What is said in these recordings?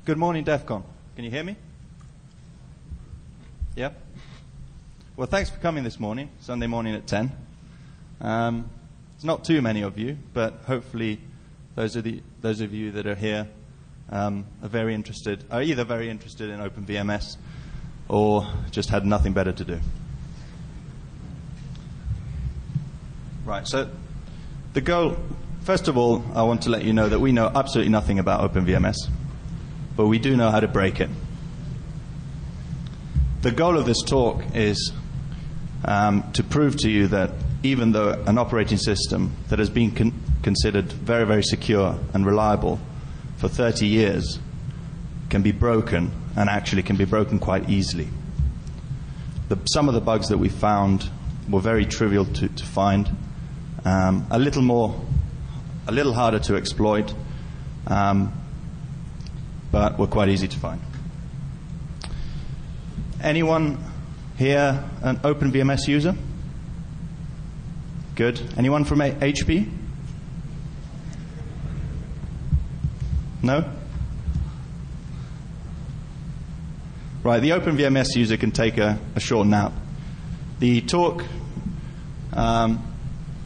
Good morning, DEF CON. Can you hear me? Yeah? Well, thanks for coming this morning, Sunday morning at 10. It's not too many of you, but hopefully those of you that are here are either very interested in Open VMS or just had nothing better to do. Right, so the goal, first of all, I want to let you know that we know absolutely nothing about Open VMS, but we do know how to break it. The goal of this talk is to prove to you that even though an operating system that has been considered very, very secure and reliable for 30 years can be broken, and actually can be broken quite easily. Some of the bugs that we found were very trivial to find, a little harder to exploit, but were quite easy to find. Anyone here an Open VMS user? Good. Anyone from HP? No? Right, the Open VMS user can take a short nap. The talk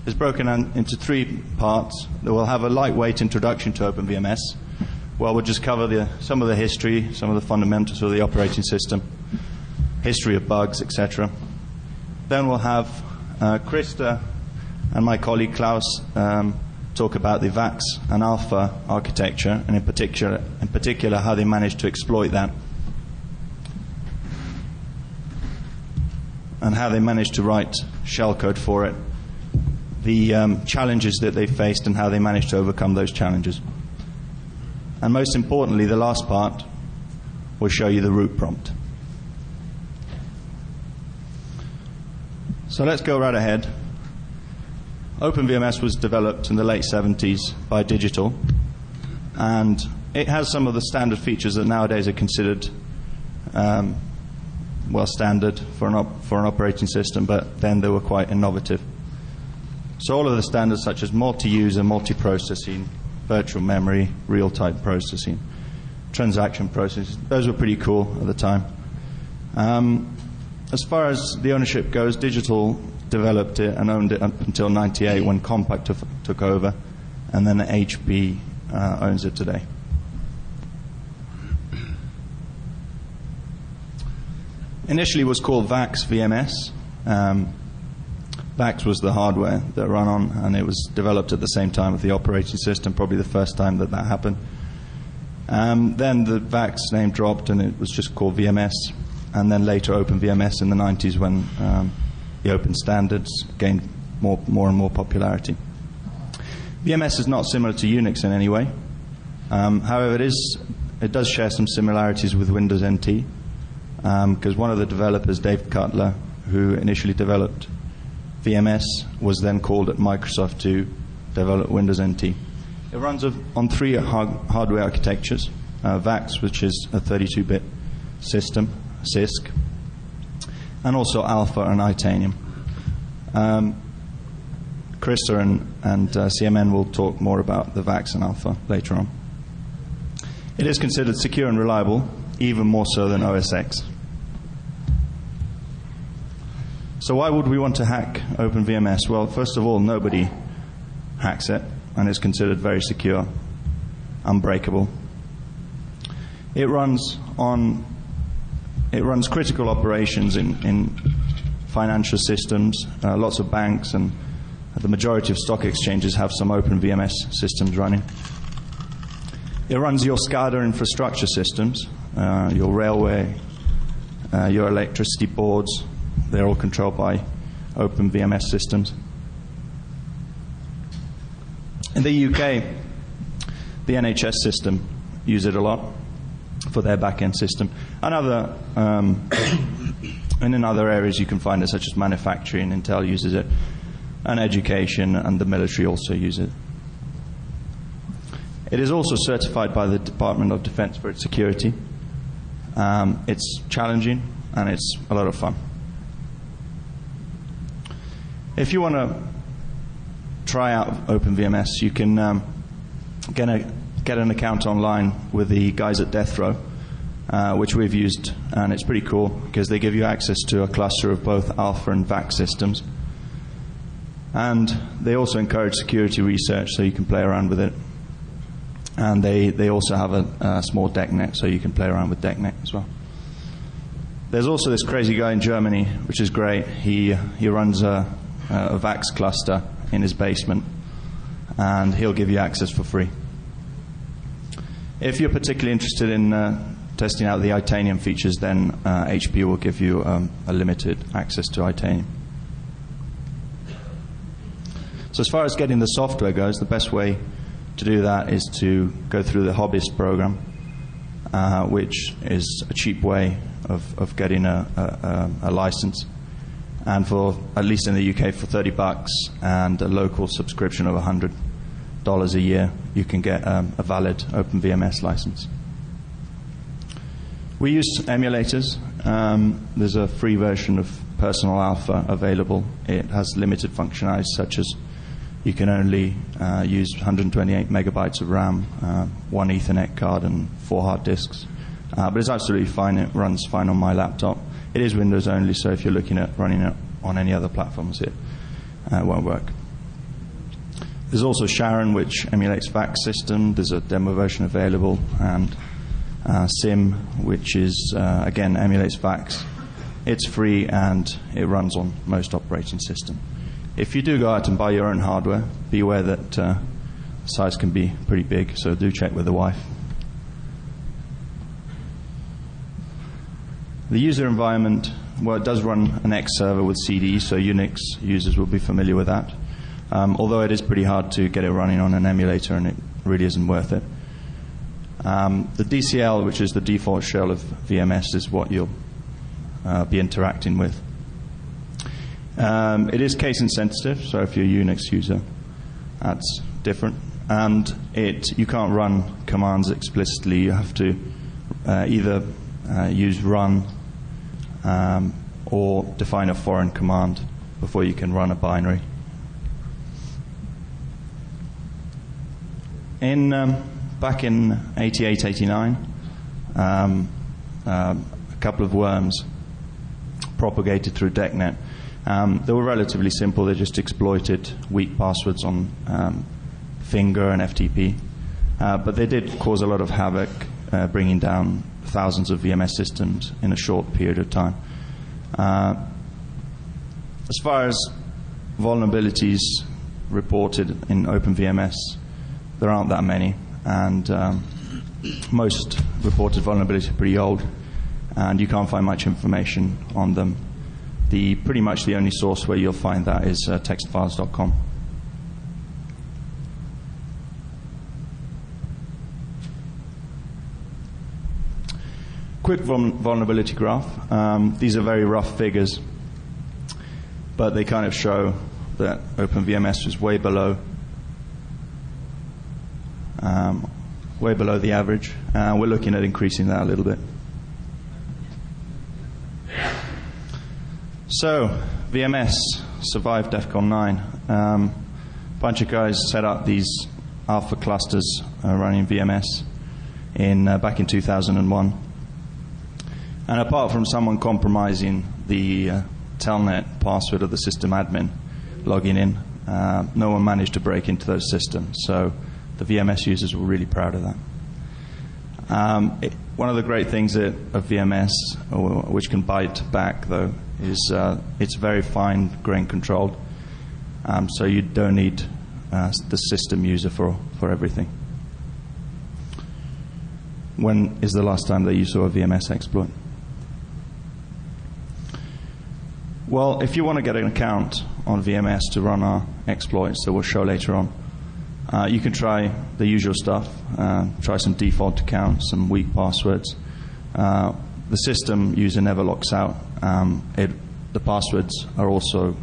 is broken into 3 parts. We'll have a lightweight introduction to Open VMS, where we'll just cover some of the history, some of the fundamentals of the operating system, history of bugs, etc. Then we'll have Krista and my colleague Klaus talk about the VAX and Alpha architecture, and in particular how they managed to exploit that, and how they managed to write shellcode for it, the challenges that they faced and how they managed to overcome those challenges. And most importantly, the last part will show you the root prompt. So let's go right ahead. OpenVMS was developed in the late 70s by Digital, and it has some of the standard features that nowadays are considered standard for an operating system, but then they were quite innovative. So all of the standards such as multi-user, multi-processing, virtual memory, real-time processing, transaction processing, those were pretty cool at the time. As far as the ownership goes, Digital developed it and owned it up until '98 when Compaq took over, and then HP owns it today. Initially it was called VAX VMS. VAX was the hardware that ran on, and it was developed at the same time with the operating system, probably the first time that happened. Then the VAX name dropped and it was just called VMS, and then later Open VMS in the 90s when the open standards gained more and more popularity. VMS is not similar to Unix in any way. However, it does share some similarities with Windows NT, because one of the developers, Dave Cutler, who initially developed VMS, was then called at Microsoft to develop Windows NT. It runs on 3 hardware architectures: VAX, which is a 32-bit system, CISC, and also Alpha and Itanium. Krista and CMN will talk more about the VAX and Alpha later on. It is considered secure and reliable, even more so than OS X. So why would we want to hack Open VMS? Well, first of all, nobody hacks it, and it's considered very secure, unbreakable. It runs critical operations in financial systems. Lots of banks and the majority of stock exchanges have some Open VMS systems running. It runs your SCADA infrastructure systems, your railway, your electricity boards. They're all controlled by Open VMS systems. In the UK, the NHS system use it a lot for their back-end system. And in other areas you can find it, such as manufacturing. Intel uses it, and education, and the military also use it. It is also certified by the Department of Defense for its security. It's challenging, and it's a lot of fun. If you want to try out OpenVMS, you can get get an account online with the guys at Death Row, which we've used, and it's pretty cool because they give you access to a cluster of both alpha and VAX systems. And they also encourage security research, so you can play around with it. And they also have a small DECnet, so you can play around with DECnet as well. There's also this crazy guy in Germany, which is great. He runs a VAX cluster in his basement, and he'll give you access for free. If you're particularly interested in testing out the Itanium features, then HP will give you a limited access to Itanium. So as far as getting the software goes, the best way to do that is to go through the Hobbyist program, which is a cheap way of getting a license. And for, at least in the UK, for $30 and a local subscription of $100 a year, you can get a valid OpenVMS license. We use emulators. There's a free version of Personal Alpha available. It has limited functionality, such as you can only use 128 megabytes of RAM, one Ethernet card, and 4 hard disks. But it's absolutely fine. It runs fine on my laptop. It is Windows only, so if you're looking at running it on any other platforms, it won't work. There's also Sharon, which emulates VAX system. There's a demo version available, and Sim, which is again emulates VAX. It's free and it runs on most operating systems. If you do go out and buy your own hardware, be aware that the size can be pretty big, so do check with the wife. The user environment, well, it does run an X server with CD, so Unix users will be familiar with that. Although it is pretty hard to get it running on an emulator, and it really isn't worth it. The DCL, which is the default shell of VMS, is what you'll be interacting with. It is case insensitive, so if you're a Unix user, that's different. And you can't run commands explicitly. You have to either use run or define a foreign command before you can run a binary. Back in 88, 89, a couple of worms propagated through DECnet. They were relatively simple. They just exploited weak passwords on Finger and FTP. But they did cause a lot of havoc, bringing down thousands of VMS systems in a short period of time. As far as vulnerabilities reported in OpenVMS, there aren't that many, and most reported vulnerabilities are pretty old, and you can't find much information on them. Pretty much the only source where you'll find that is textfiles.com. Quick vulnerability graph. These are very rough figures, but they kind of show that OpenVMS was way below the average. We're looking at increasing that a little bit. So, VMS survived DEFCON 9. A bunch of guys set up these alpha clusters running VMS back in 2001. And apart from someone compromising the telnet password of the system admin logging in, no one managed to break into those systems. So the VMS users were really proud of that. One of the great things of VMS, which can bite back though, is it's very fine grain controlled. So you don't need the system user for everything. When is the last time that you saw a VMS exploit? Well, if you want to get an account on VMS to run our exploits that we'll show later on, you can try the usual stuff. Try some default accounts, some weak passwords. The system user never locks out. The passwords are also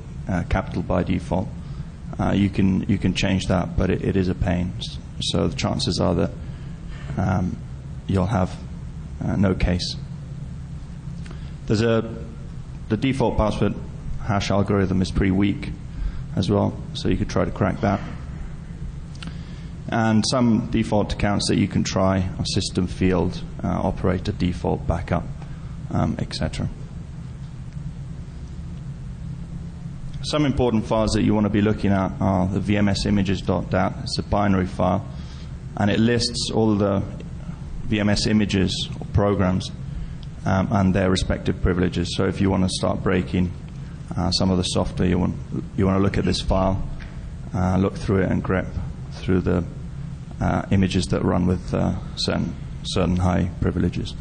capital by default. You can change that, but it is a pain. So the chances are that you'll have no case. The default password hash algorithm is pretty weak as well, so you could try to crack that. And some default accounts that you can try are system field, operator default, backup, etc. Some important files that you want to be looking at are the VMS images.dat. It's a binary file, and it lists all the VMS images or programs and their respective privileges. So if you want to start breaking some of the software, you want to look at this file, look through it, and grep through the images that run with certain high privileges.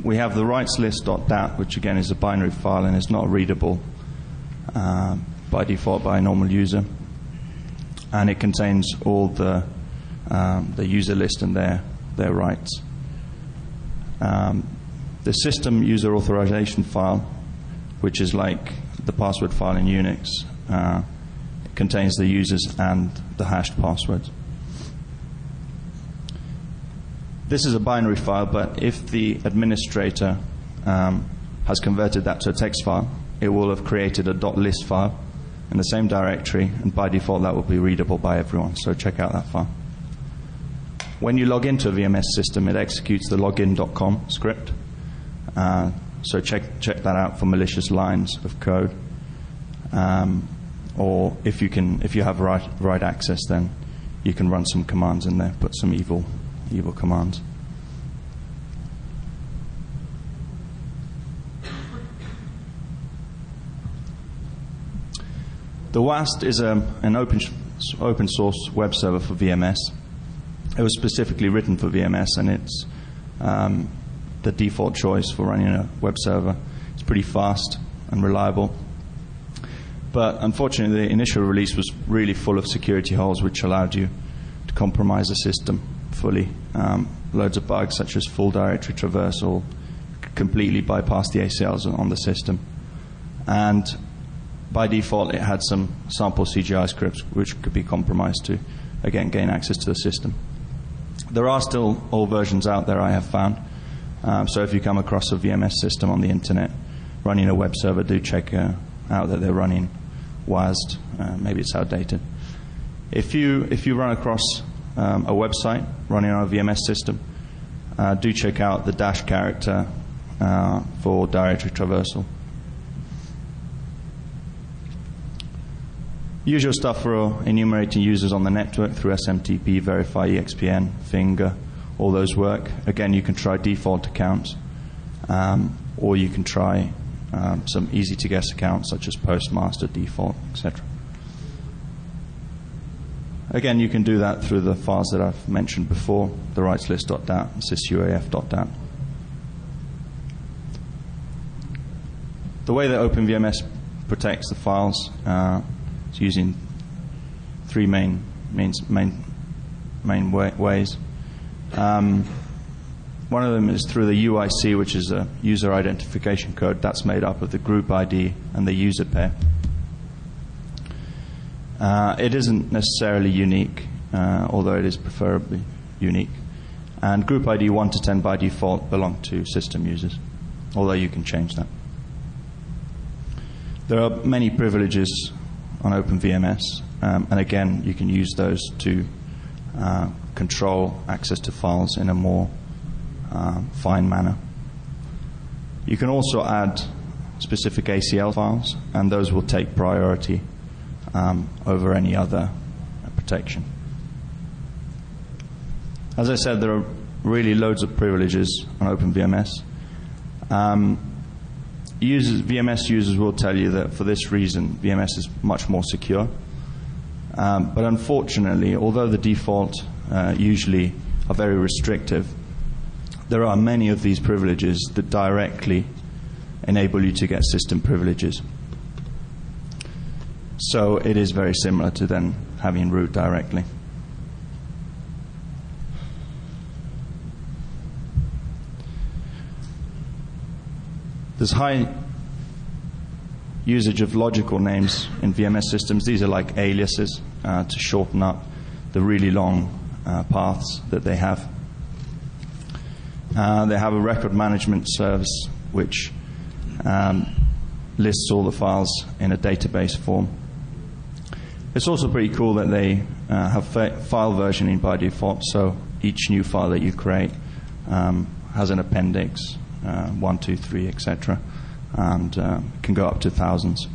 We have the rights list.dat, which again is a binary file and is not readable by default by a normal user, and it contains all the user list and their rights. The system user authorization file, which is like the password file in Unix, contains the users and the hashed passwords. This is a binary file, but if the administrator has converted that to a text file, it will have created a .list file in the same directory, and by default that will be readable by everyone, so check out that file. When you log into a VMS system, it executes the login.com script, so check that out for malicious lines of code. Or if you have right access, then you can run some commands in there, put some evil commands. The WAST is an open source web server for VMS. It was specifically written for VMS, and it's the default choice for running a web server. It's pretty fast and reliable. But unfortunately, the initial release was really full of security holes, which allowed you to compromise the system fully. Loads of bugs, such as full directory traversal, completely bypassed the ACLs on the system. And by default, it had some sample CGI scripts which could be compromised to, again, gain access to the system. There are still old versions out there, I have found. So if you come across a VMS system on the internet running a web server, do check out that they're running WASD. Maybe it's outdated. If you run across a website running on a VMS system, do check out the dash character for directory traversal. Usual stuff for enumerating users on the network through SMTP, Verify, EXPN, Finger, all those work. Again, you can try default accounts, or you can try some easy-to-guess accounts such as Postmaster, Default, etc. Again, you can do that through the files that I've mentioned before, the rightslist.dat and sysuaf.dat. The way that OpenVMS protects the files is using three main ways. One of them is through the UIC, which is a user identification code that's made up of the group ID and the user pair. It isn't necessarily unique, although it is preferably unique. And group ID 1 to 10 by default belong to system users, although you can change that. There are many privileges on OpenVMS, and again, you can use those to control access to files in a more fine manner. You can also add specific ACL files, and those will take priority over any other protection. As I said, there are really loads of privileges on OpenVMS. VMS users will tell you that for this reason, VMS is much more secure. But unfortunately, although the default usually are very restrictive, there are many of these privileges that directly enable you to get system privileges. So it is very similar to then having root directly. There's high usage of logical names in VMS systems. These are like aliases to shorten up the really long paths that they have. They have a record management service which lists all the files in a database form. It's also pretty cool that they have file versioning by default, so each new file that you create has an appendix, 1, 2, 3, etc., and can go up to thousands.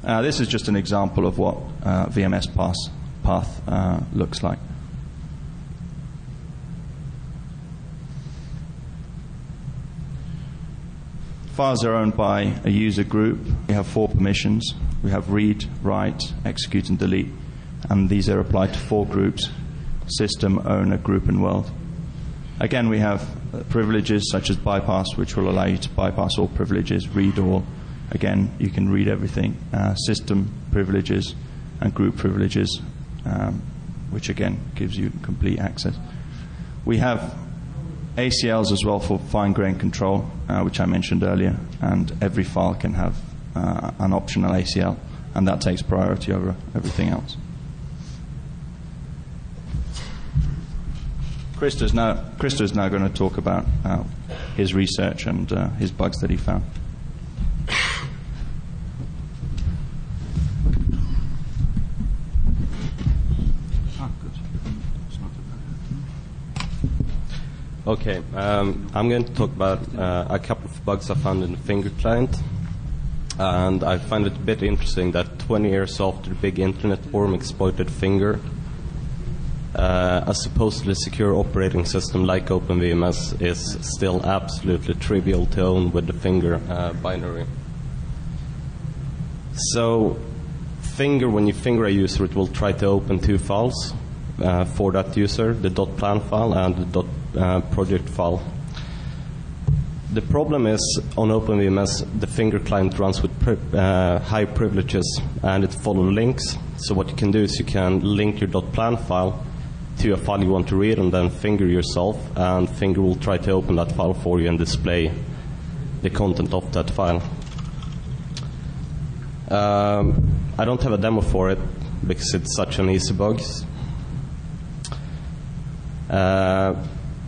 This is just an example of what VMS path looks like. Files are owned by a user group. We have 4 permissions. We have read, write, execute, and delete. And these are applied to 4 groups: system, owner, group, and world. Again, we have privileges such as bypass, which will allow you to bypass all privileges, read all. Again, you can read everything. System privileges and group privileges, which again gives you complete access. We have ACLs as well for fine-grained control, which I mentioned earlier, and every file can have an optional ACL, and that takes priority over everything else. Krista's now going to talk about his research and his bugs that he found. Okay, I'm going to talk about a couple of bugs I found in the Finger client. And I find it a bit interesting that 20 years after the big internet worm exploited Finger, a supposedly secure operating system like OpenVMS is still absolutely trivial to own with the Finger binary. So Finger, when you finger a user, it will try to open 2 files for that user, the .plan file and the project file. The problem is on OpenVMS, the Finger client runs with high privileges and it follows links. So what you can do is you can link your .plan file to a file you want to read and then Finger yourself, and Finger will try to open that file for you and display the content of that file. I don't have a demo for it because it's such an easy bug.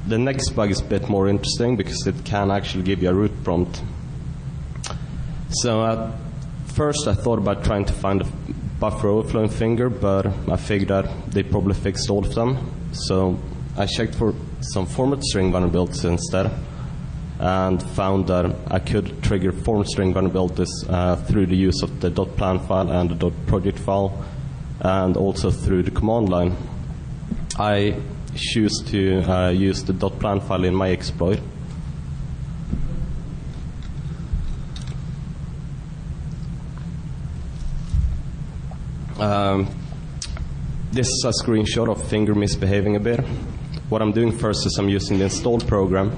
The next bug is a bit more interesting because it can actually give you a root prompt. So at first I thought about trying to find a buffer overflow in Finger, but I figured out they probably fixed all of them. So I checked for some format string vulnerabilities instead and found that I could trigger format string vulnerabilities through the use of the .plan file and the .project file, and also through the command line. I choose to use the .plan file in my exploit. This is a screenshot of Finger misbehaving a bit. What I'm doing first is I'm using the installed program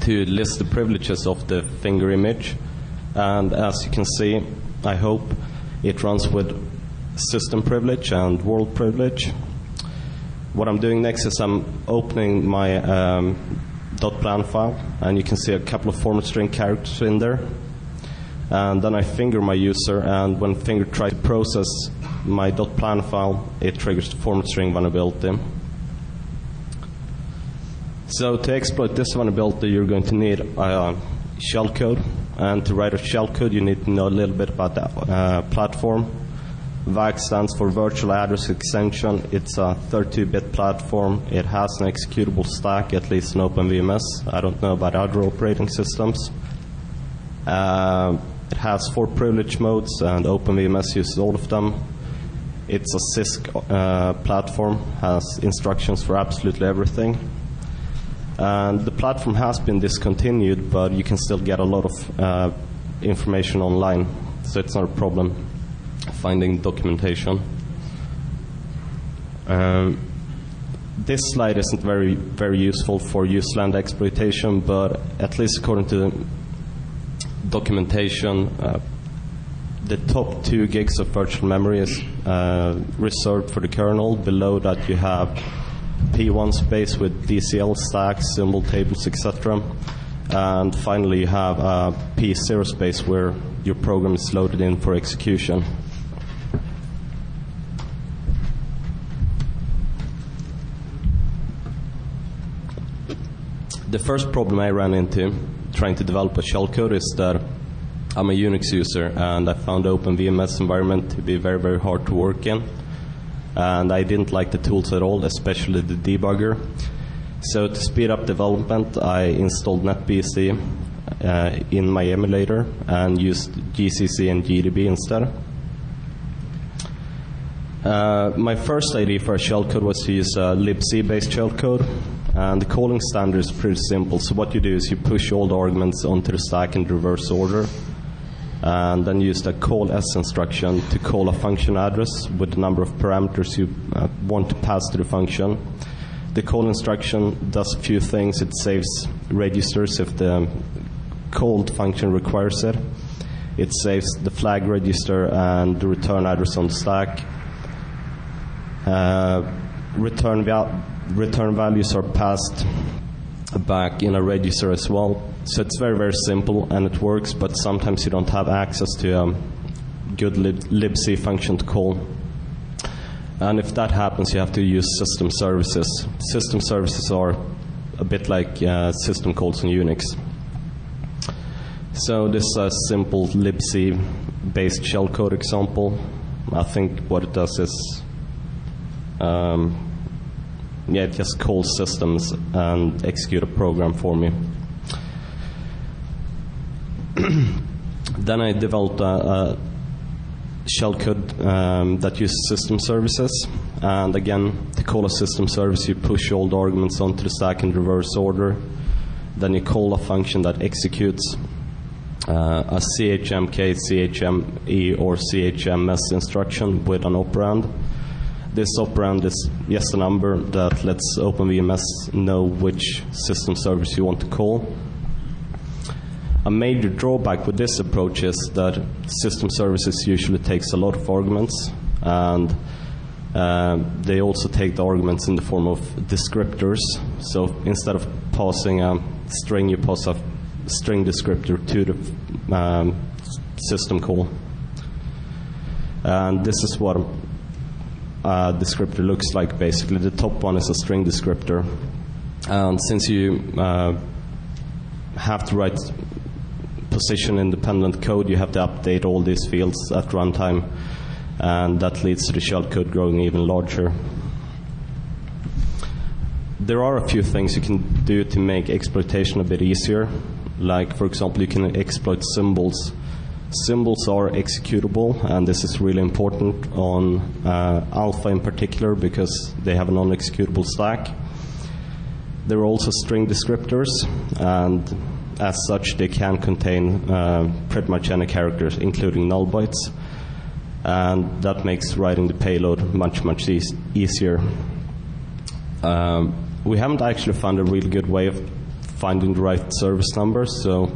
to list the privileges of the Finger image, and as you can see, I hope it runs with system privilege and world privilege. What I'm doing next is I'm opening my .plan file, and you can see a couple of format string characters in there. And then I finger my user, and when Finger tries to process my .plan file, it triggers the format string vulnerability. So to exploit this vulnerability, you're going to need shellcode, and to write a shellcode, you need to know a little bit about the platform. VAX stands for Virtual Address Extension. It's a 32-bit platform. It has an executable stack, at least in OpenVMS. I don't know about other operating systems. It has 4 privilege modes, and OpenVMS uses all of them. It's a CISC platform, has instructions for absolutely everything. And the platform has been discontinued, but you can still get a lot of information online, so it's not a problem finding documentation. This slide isn't very useful for userland exploitation, but at least according to documentation, the top 2 gigs of virtual memory is reserved for the kernel. Below that you have P1 space with DCL stacks, symbol tables, etc. And finally you have a P0 space where your program is loaded in for execution. The first problem I ran into trying to develop a shellcode is that I'm a Unix user, and I found the Open VMS environment to be very, very hard to work in. And I didn't like the tools at all, especially the debugger. So to speed up development, I installed NetBSD in my emulator and used GCC and GDB instead. My first idea for a shellcode was to use a libc-based shellcode, and the calling standard is pretty simple. So what you do is you push all the arguments onto the stack in reverse order, and then use the call s instruction to call a function address with the number of parameters you want to pass to the function. The call instruction does a few things. It saves registers if the called function requires it. It saves the flag register and the return address on the stack. Return values are passed back in a register as well. So it's very, very simple, and it works, but sometimes you don't have access to a good libc function to call. And if that happens, you have to use system services. System services are a bit like system calls in Unix. So this is a simple libc-based shellcode example. I think what it does is it just calls systems and execute a program for me. Then I developed a shellcode that uses system services. And again, to call a system service, you push all the arguments onto the stack in reverse order. Then you call a function that executes a CHMK, CHME, or CHMS instruction with an operand. This operand is just a number that lets OpenVMS know which system service you want to call. A major drawback with this approach is that system services usually takes a lot of arguments, and they also take the arguments in the form of descriptors. So instead of passing a string, you pass a string descriptor to the system call. And this is what a descriptor looks like, basically. The top one is a string descriptor. And since you have to write position-independent code, you have to update all these fields at runtime, and that leads to the shellcode growing even larger. There are a few things you can do to make exploitation a bit easier. Like, for example, you can exploit symbols. Symbols are executable, and this is really important on alpha in particular because they have a non-executable stack. There are also string descriptors, and as such they can contain pretty much any characters, including null bytes, and that makes writing the payload much, much easier. We haven't actually found a really good way of finding the right service number, so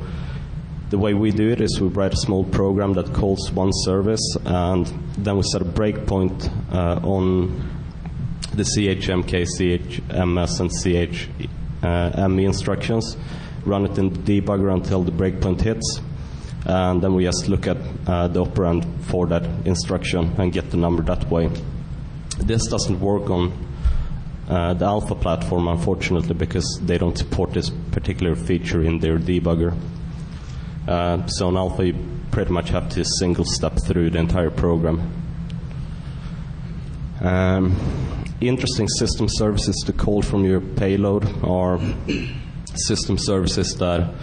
the way we do it is we write a small program that calls one service, and then we set a breakpoint on the CHMK, CHMS, and CHME instructions, run it in the debugger until the breakpoint hits, and then we just look at the operand for that instruction and get the number that way. This doesn't work on the alpha platform, unfortunately, because they don't support this particular feature in their debugger. So in alpha, you pretty much have to single step through the entire program. Interesting system services to call from your payload are system services that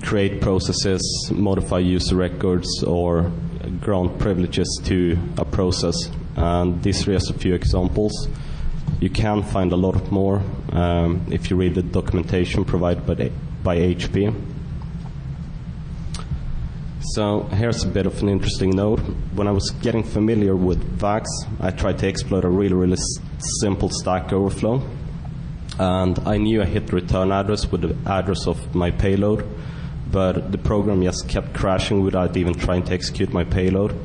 create processes, modify user records, or grant privileges to a process. And these are just a few examples. You can find a lot more if you read the documentation provided by HP. So here's a bit of an interesting note. When I was getting familiar with VAX, I tried to exploit a really, really simple Stack Overflow. And I knew I hit the return address with the address of my payload, but the program just kept crashing without even trying to execute my payload.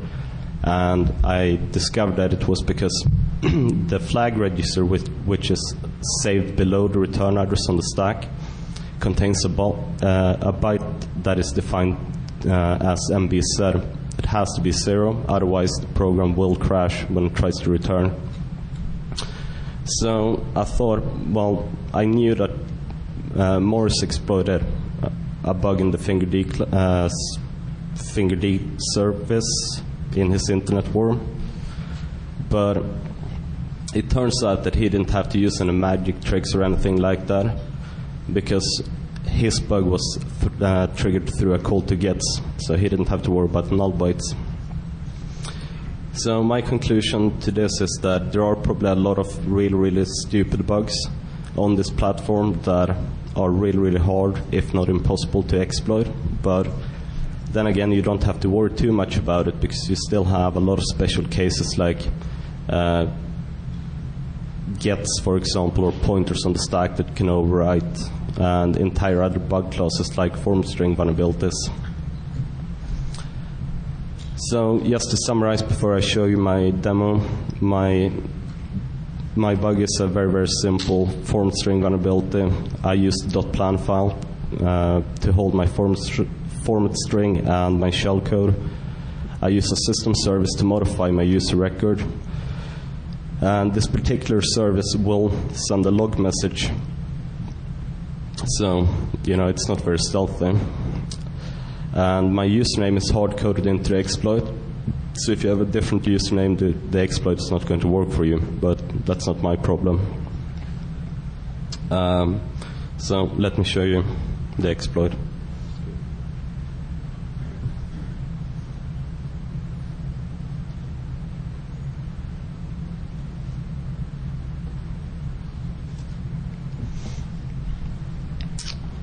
And I discovered that it was because the flag register, which is saved below the return address on the stack, contains a byte that is defined as MB said. It has to be 0, otherwise the program will crash when it tries to return. So I thought, well, I knew that Morris exploited a bug in the fingerd fingerD service in his internet worm. But it turns out that he didn't have to use any magic tricks or anything like that, because his bug was triggered through a call to gets, so he didn't have to worry about null bytes. So my conclusion to this is that there are probably a lot of really stupid bugs on this platform that are really hard, if not impossible, to exploit. But then again, you don't have to worry too much about it, because you still have a lot of special cases like gets, for example, or pointers on the stack that can overwrite, and entire other bug classes like form string vulnerabilities. So just to summarize before I show you my demo, my bug is a very simple form string vulnerability. I use the .plan file to hold my format string and my shellcode. I use a system service to modify my user record. And this particular service will send a log message. So, it's not very stealthy. And my username is hard-coded into the exploit. So if you have a different username, the exploit is not going to work for you. But that's not my problem. So let me show you the exploit.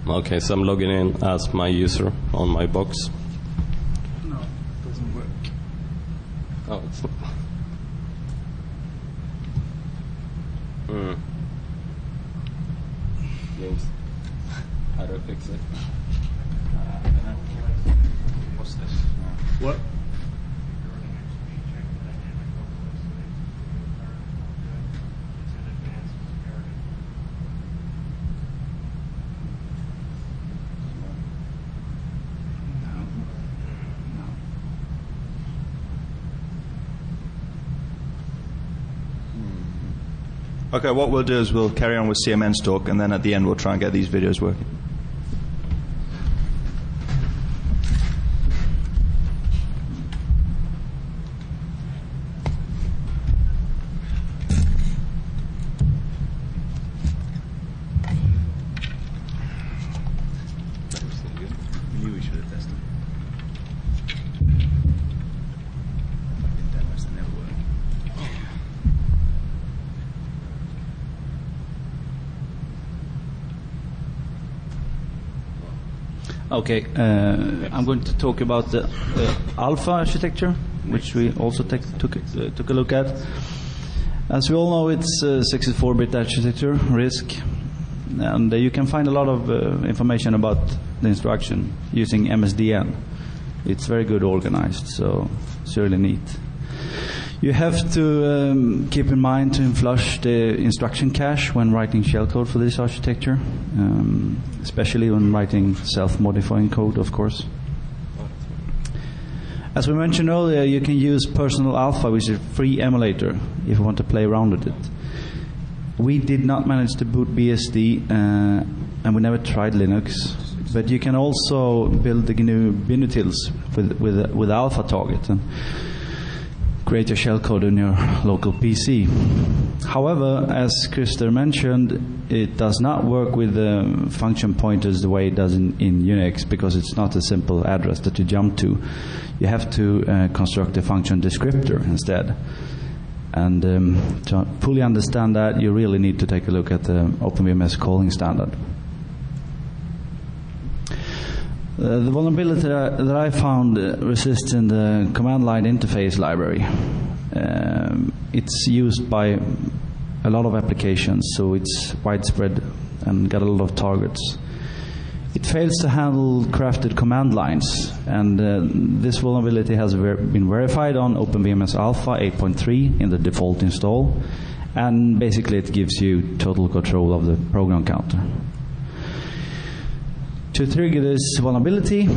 Okay, so I'm logging in as my user on my box. No, it doesn't work. Oh, it's not. James, how do I fix it? What's this? What? Okay, what we'll do is we'll carry on with CMN's talk, and then at the end we'll try and get these videos working. We knew we should have tested. Fucking demos, they never work. Okay, I'm going to talk about the alpha architecture, which we also took a look at. As we all know, it's a 64-bit architecture, RISC, and you can find a lot of information about the instruction using MSDN. It's very good organized, so it's really neat. You have to keep in mind to flush the instruction cache when writing shellcode for this architecture, especially when writing self-modifying code, of course. As we mentioned earlier, you can use Personal Alpha, which is a free emulator, if you want to play around with it. We did not manage to boot BSD, and we never tried Linux. But you can also build the GNU binutils with Alpha target and create your shellcode in your local PC. However, as Christer mentioned, it does not work with the function pointers the way it does in Unix, because it's not a simple address that you jump to. You have to construct a function descriptor instead. And to fully understand that, you really need to take a look at the OpenVMS calling standard. The vulnerability that I found resists in the command line interface library. It's used by a lot of applications, so it's widespread and got a lot of targets. It fails to handle crafted command lines, and this vulnerability has been verified on OpenVMS Alpha 8.3 in the default install, and basically it gives you total control of the program counter. To trigger this vulnerability,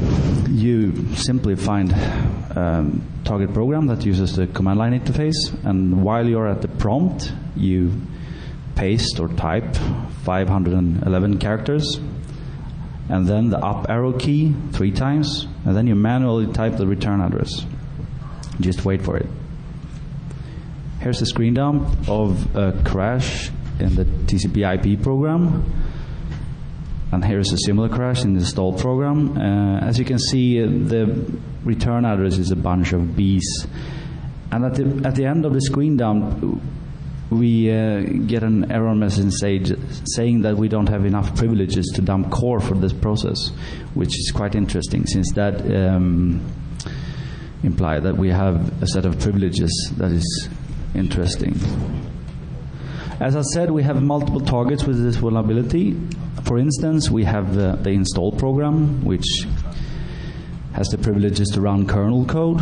you simply find a target program that uses the command line interface, and while you're at the prompt, you paste or type 511 characters and then the up arrow key 3 times, and then you manually type the return address. Just wait for it. Here's a screen dump of a crash in the TCP/IP program, and here's a similar crash in the installed program. As you can see, the return address is a bunch of Bs, and at the end of the screen dump, we get an error message saying that we don't have enough privileges to dump core for this process, which is quite interesting, since that implies that we have a set of privileges that is interesting. As I said, we have multiple targets with this vulnerability. For instance, we have the install program, which has the privileges to run kernel code.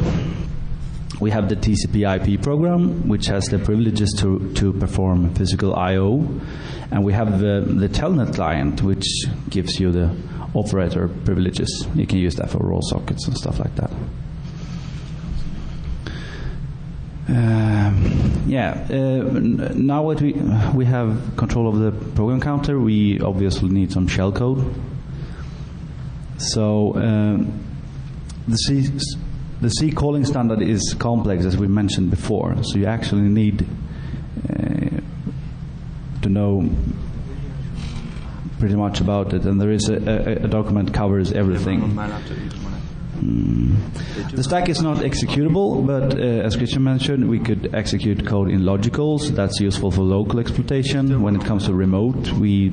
We have the TCP/IP program, which has the privileges to perform physical I/O. And we have the telnet client, which gives you the operator privileges. You can use that for raw sockets and stuff like that. Now what we have control of the program counter, we obviously need some shellcode. So the C calling standard is complex, as we mentioned before. So you actually need to know pretty much about it, and there is a document covers everything. The stack is not executable, but as Christian mentioned, we could execute code in logicals. That's useful for local exploitation. When it comes to remote, we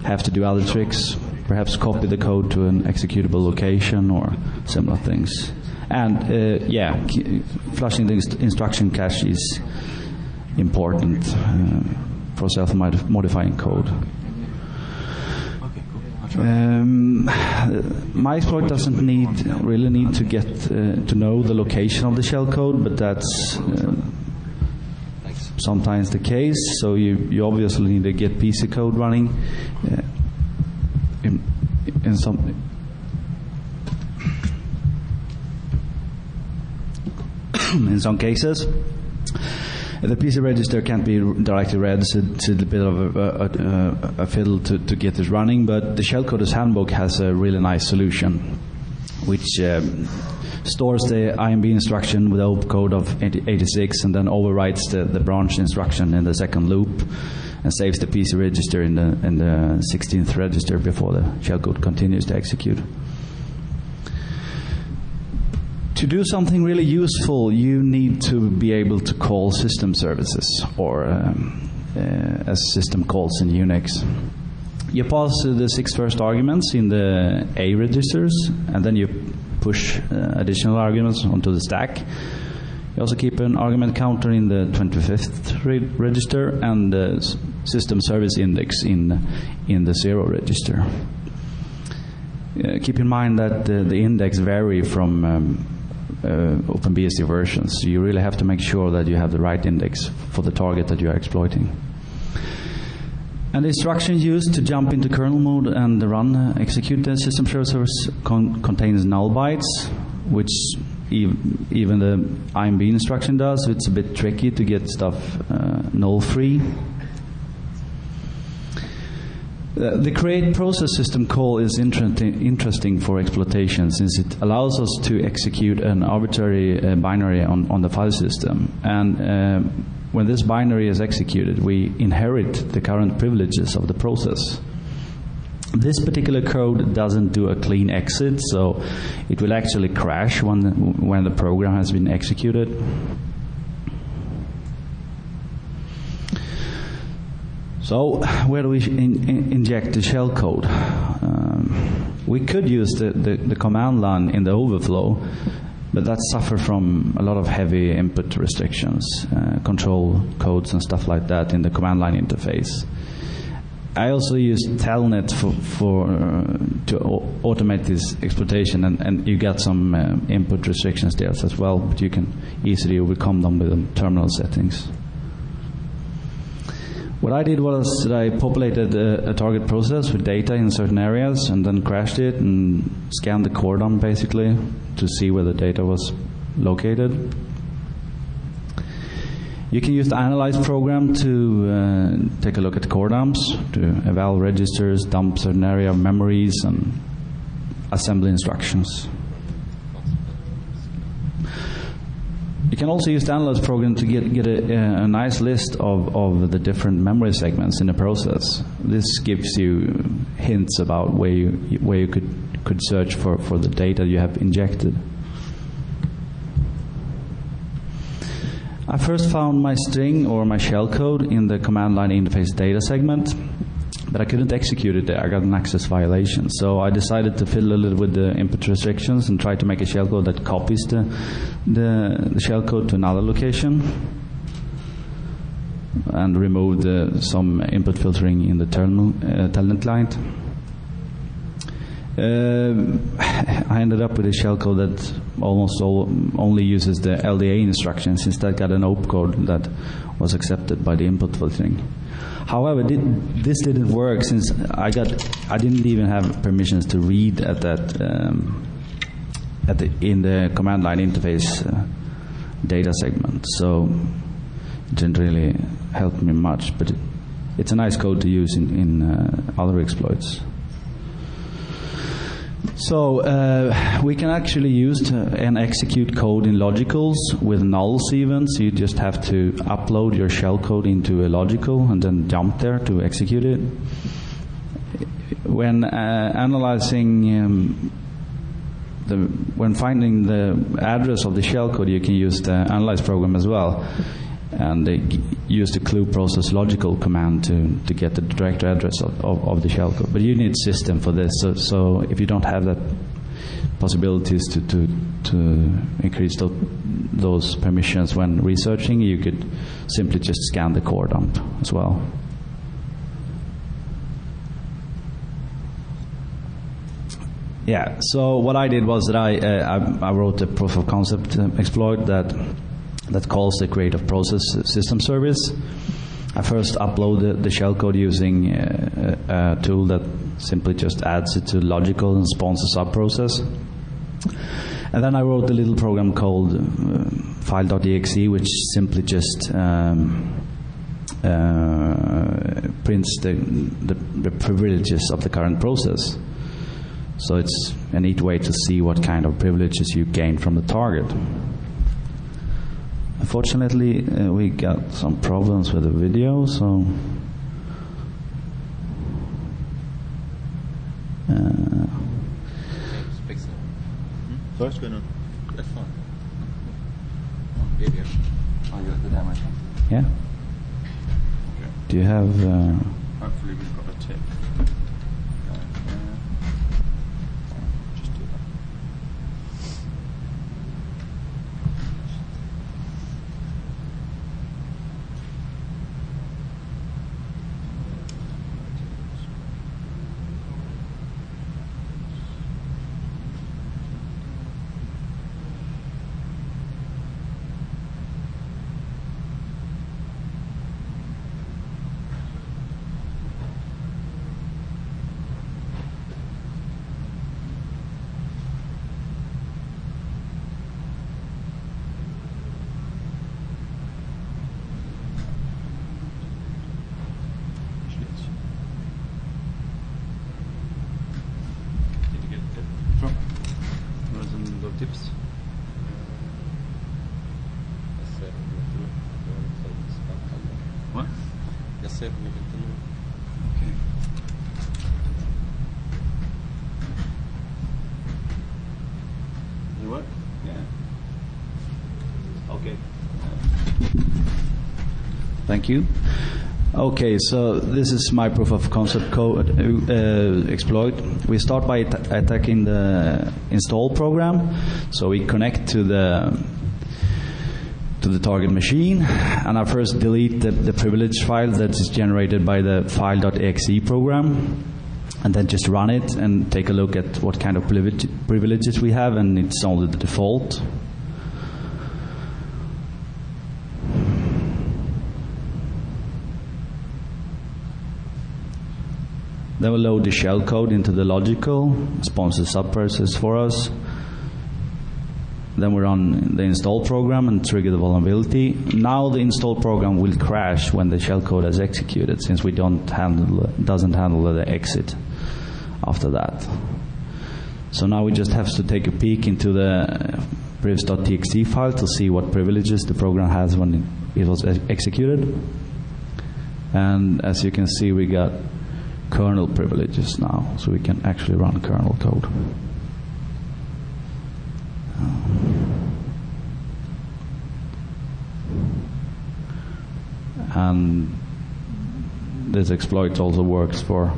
have to do other tricks, perhaps copy the code to an executable location or similar things. And flushing the instruction cache is important for self-modifying code. My exploit doesn't really need to get to know the location of the shellcode, but that's sometimes the case. So you obviously need to get PC code running in some. In some cases, the PC register can't be directly read, so it's a bit of a fiddle to get this running, but the Shellcoders Handbook has a really nice solution, which stores the IMB instruction with the opcode of 86 and then overwrites the branch instruction in the second loop and saves the PC register in the 16th register before the shellcode continues to execute. To do something really useful, you need to be able to call system services, or as system calls in Unix. You pass the 6 first arguments in the A registers, and then you push additional arguments onto the stack. You also keep an argument counter in the 25th register and the system service index in the 0 register. Keep in mind that the index vary from OpenBSD versions. So you really have to make sure that you have the right index for the target that you are exploiting. And the instruction used to jump into kernel mode and execute the system service contains null bytes, which even the IMB instruction does. So it's a bit tricky to get stuff null free. The create process system call is interesting for exploitation, since it allows us to execute an arbitrary binary on the file system. And when this binary is executed, we inherit the current privileges of the process. This particular code doesn't do a clean exit, so it will actually crash when the program has been executed. So where do we inject the shellcode? We could use the command line in the overflow, but that suffers from a lot of heavy input restrictions, control codes and stuff like that in the command line interface. I also use telnet to automate this exploitation, and you get some input restrictions there as well, but you can easily overcome them with the terminal settings. What I did was that I populated a target process with data in certain areas and then crashed it and scanned the core dump basically to see where the data was located. You can use the analyze program to take a look at core dumps, to eval registers, dump certain area of memories, and assembly instructions. You can also use the analyze program to get a nice list of the different memory segments in the process. This gives you hints about where you could search for the data you have injected. I first found my string or my shellcode in the command line interface data segment, but I couldn't execute it there. I got an access violation. So I decided to fiddle a little with the input restrictions and try to make a shellcode that copies the shellcode to another location and remove some input filtering in the telnet client. I ended up with a shellcode that almost only uses the LDA instruction, since that got an opcode that was accepted by the input filtering. However, this didn't work, since I didn't even have permissions to read at that in the command line interface data segment. So it didn't really help me much, but it's a nice code to use in other exploits. So we can actually use and execute code in logicals with nulls even. So you just have to upload your shellcode into a logical and then jump there to execute it. When analyzing when finding the address of the shellcode, you can use the analyze program as well, and use the clue process logical command to get the direct address of the shellcode. But you need system for this, so if you don't have that possibilities to increase those permissions when researching, you could simply just scan the core dump as well. Yeah, so what I did was that I wrote a proof of concept exploit that calls the creative process system service. I first uploaded the shellcode using a tool that simply just adds it to logical and spawns a subprocess. And then I wrote a little program called file.exe, which simply just prints the privileges of the current process. So it's a neat way to see what kind of privileges you gain from the target. Unfortunately, we got some problems with the video, so First, going on. That's fine. yeah. Okay. Do you have? Hopefully, we've got a tip. Just do that. Tips. What? Jag ser mig inte nu. Okay. Does it work? Yeah. Okay. Thank you. Okay, so this is my proof of concept code exploit. We start by attacking the install program. So we connect to the target machine, and I first delete the privilege file that is generated by the file.exe program, and then just run it and take a look at what kind of privileges we have, and it's only the default. Then we'll load the shellcode into the logical, spawns the subprocess for us. Then we run the install program and trigger the vulnerability. Now the install program will crash when the shellcode is executed, since we doesn't handle the exit after that. So now we just have to take a peek into the privs.txt file to see what privileges the program has when it was executed. And as you can see, we got kernel privileges now, so we can actually run kernel code. And this exploit also works for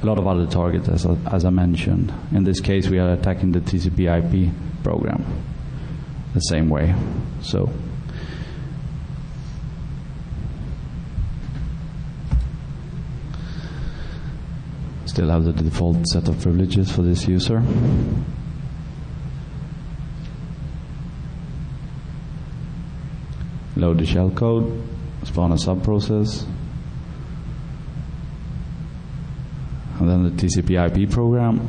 a lot of other targets, as I mentioned. In this case, we are attacking the TCP/IP program the same way. So still have the default set of privileges for this user. Load the shellcode, spawn a subprocess, and then the TCP/IP program,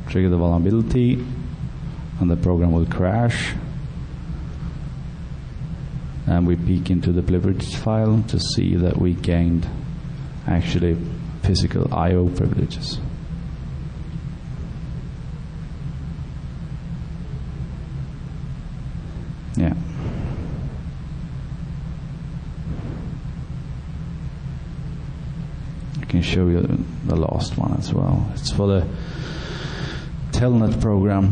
trigger the vulnerability, and the program will crash. And we peek into the privileges file to see that we gained actually physical I/O privileges. Yeah. I can show you the last one as well. It's for the telnet program.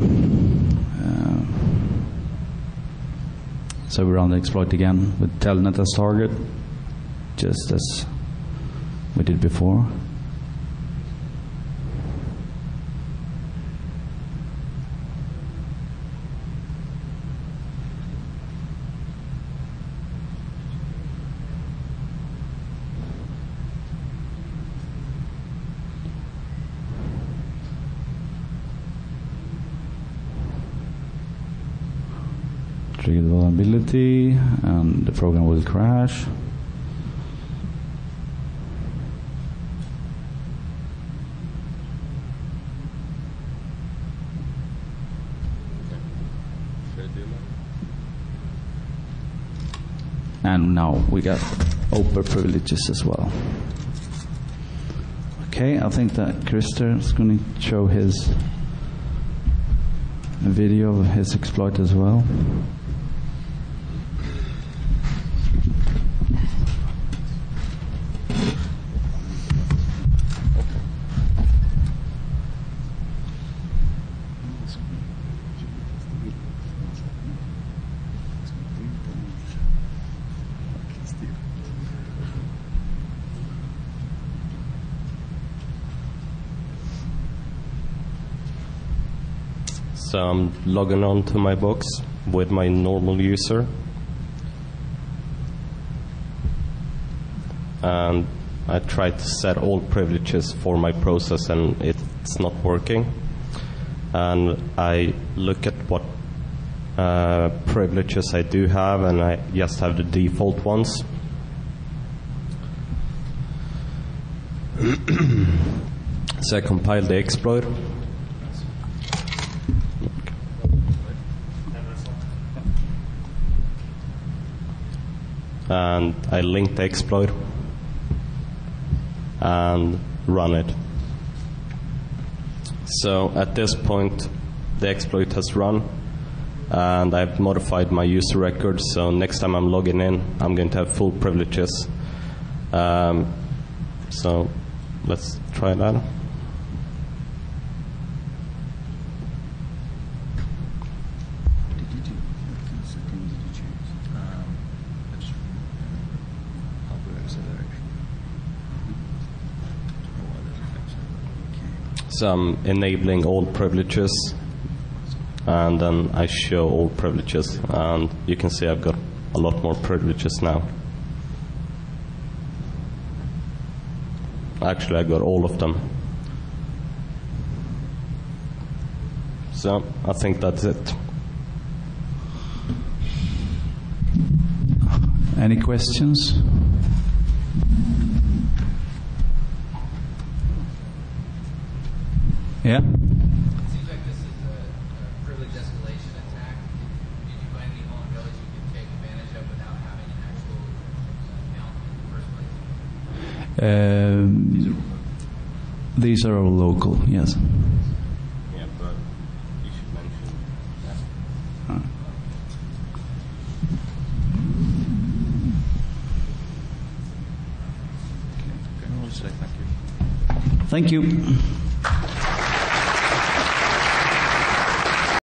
So we run the exploit again with telnet as target, just as we did before. Trigger the vulnerability, and the program will crash. And now we got open privileges as well. Okay, I think that Christer is going to show his video of his exploit as well. So I'm logging on to my box with my normal user, and I try to set all privileges for my process, and it's not working. And I look at what privileges I do have, and I just have the default ones. So I compile the exploit. And I link the exploit and run it. So at this point, the exploit has run, and I've modified my user record, so next time I'm logging in, I'm going to have full privileges. So let's try that. So I'm enabling all privileges, and then I show all privileges, and you can see I've got a lot more privileges now. Actually, I got all of them. So I think that's it. Any questions? Yeah? It seems like this is a privilege escalation attack. Did you find any vulnerabilities you could take advantage of without having an actual account in the first place? These are all local, yes. Yeah, but you should mention that. Okay, I'll say thank you. Thank you.